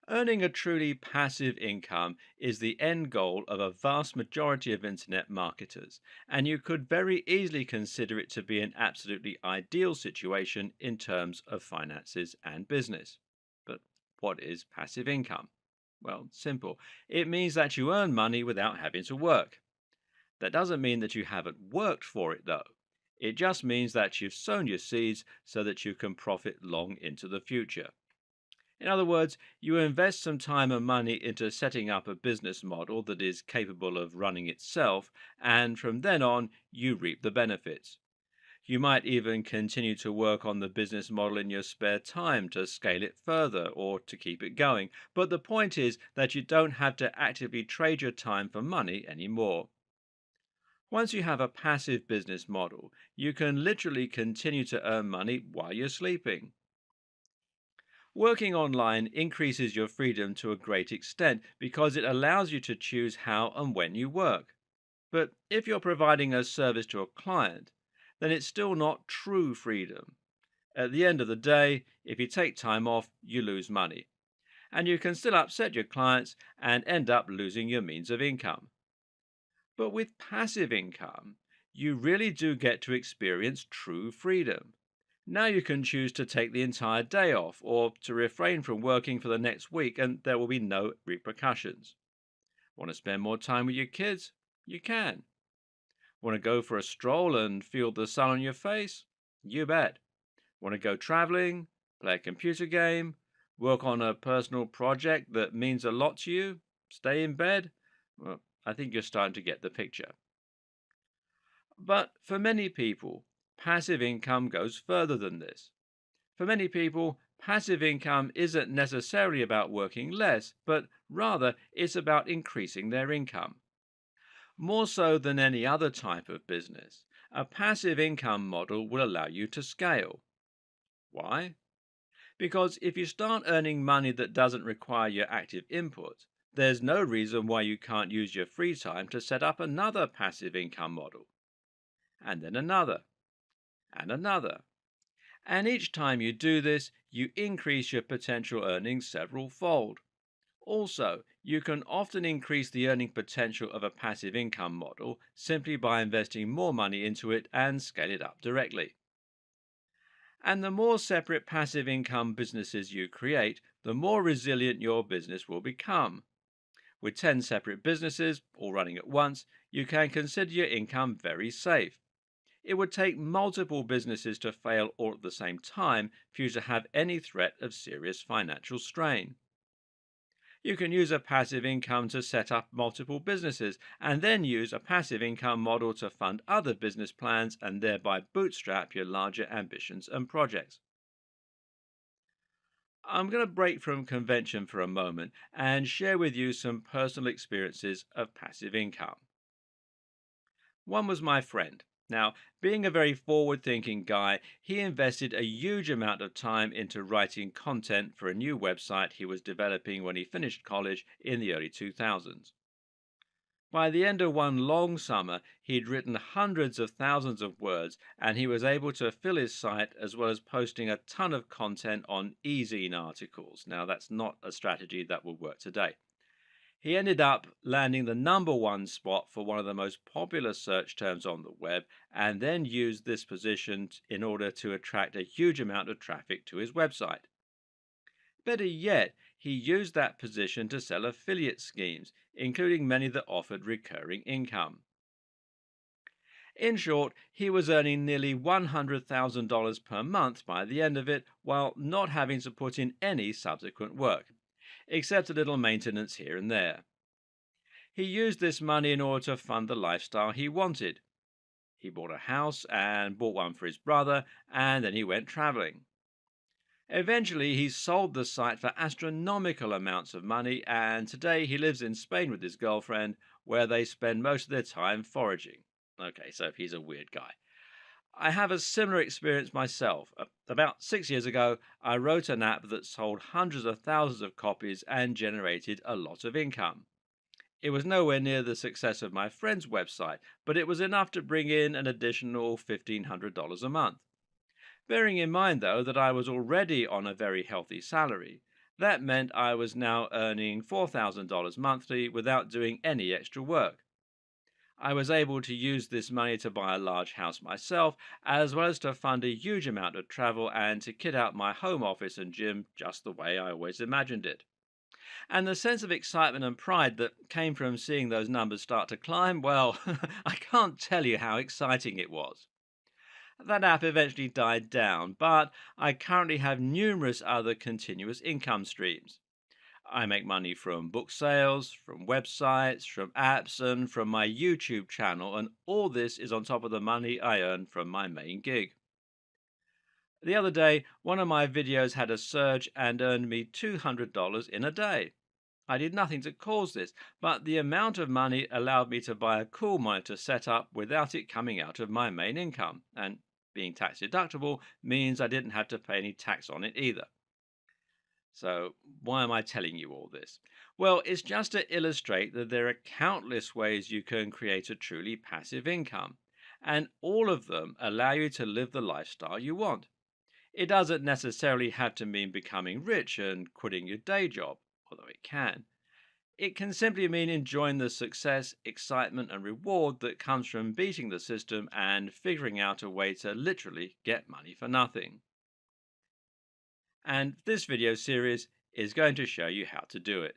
Earning a truly passive income is the end goal of a vast majority of internet marketers, and you could very easily consider it to be an absolutely ideal situation in terms of finances and business. But what is passive income? Well, simple. It means that you earn money without having to work. That doesn't mean that you haven't worked for it, though. It just means that you've sown your seeds so that you can profit long into the future. In other words, you invest some time and money into setting up a business model that is capable of running itself, and from then on, you reap the benefits. You might even continue to work on the business model in your spare time to scale it further or to keep it going. But the point is that you don't have to actively trade your time for money anymore. Once you have a passive business model, you can literally continue to earn money while you're sleeping. Working online increases your freedom to a great extent because it allows you to choose how and when you work. But if you're providing a service to a client, then it's still not true freedom. At the end of the day, if you take time off, you lose money. And you can still upset your clients and end up losing your means of income. But with passive income, you really do get to experience true freedom. Now you can choose to take the entire day off or to refrain from working for the next week, and there will be no repercussions. Want to spend more time with your kids? You can. Want to go for a stroll and feel the sun on your face? You bet. Want to go traveling, play a computer game, work on a personal project that means a lot to you, stay in bed? Well, I think you're starting to get the picture. But for many people, passive income goes further than this. For many people, passive income isn't necessarily about working less, but rather it's about increasing their income. More so than any other type of business, a passive income model will allow you to scale. Why? Because if you start earning money that doesn't require your active input, there's no reason why you can't use your free time to set up another passive income model, and then another, and another. And each time you do this, you increase your potential earnings several fold. Also, you can often increase the earning potential of a passive income model simply by investing more money into it and scale it up directly. And the more separate passive income businesses you create, the more resilient your business will become. With 10 separate businesses, all running at once, you can consider your income very safe. It would take multiple businesses to fail all at the same time for you to have any threat of serious financial strain. You can use a passive income to set up multiple businesses and then use a passive income model to fund other business plans and thereby bootstrap your larger ambitions and projects. I'm going to break from convention for a moment and share with you some personal experiences of passive income. One was my friend. Now, being a very forward thinking guy, he invested a huge amount of time into writing content for a new website he was developing when he finished college in the early 2000s. By the end of one long summer, he'd written hundreds of thousands of words, and he was able to fill his site as well as posting a ton of content on e-zine articles. Now, that's not a strategy that will work today. He ended up landing the number one spot for one of the most popular search terms on the web, and then used this position in order to attract a huge amount of traffic to his website. Better yet, he used that position to sell affiliate schemes, including many that offered recurring income. In short, he was earning nearly $100,000 per month by the end of it, while not having to put in any subsequent work, except a little maintenance here and there. He used this money in order to fund the lifestyle he wanted. He bought a house and bought one for his brother, and then he went traveling. Eventually, he sold the site for astronomical amounts of money, and today he lives in Spain with his girlfriend, where they spend most of their time foraging. Okay, so he's a weird guy. I have a similar experience myself. About 6 years ago, I wrote an app that sold hundreds of thousands of copies and generated a lot of income. It was nowhere near the success of my friend's website, but it was enough to bring in an additional $1,500 a month. Bearing in mind, though, that I was already on a very healthy salary, That meant I was now earning $4,000 monthly without doing any extra work. I was able to use this money to buy a large house myself, as well as to fund a huge amount of travel and to kit out my home office and gym just the way I always imagined it. And the sense of excitement and pride that came from seeing those numbers start to climb, well, I can't tell you how exciting it was. That app eventually died down, but I currently have numerous other continuous income streams. I make money from book sales, from websites, from apps, and from my YouTube channel, and all this is on top of the money I earn from my main gig. The other day, one of my videos had a surge and earned me $200 in a day. I did nothing to cause this, but the amount of money allowed me to buy a cool monitor setup without it coming out of my main income, and being tax deductible means I didn't have to pay any tax on it either. So, why am I telling you all this? Well, it's just to illustrate that there are countless ways you can create a truly passive income, and all of them allow you to live the lifestyle you want. It doesn't necessarily have to mean becoming rich and quitting your day job, although it can. It can simply mean enjoying the success, excitement, and reward that comes from beating the system and figuring out a way to literally get money for nothing. And this video series is going to show you how to do it.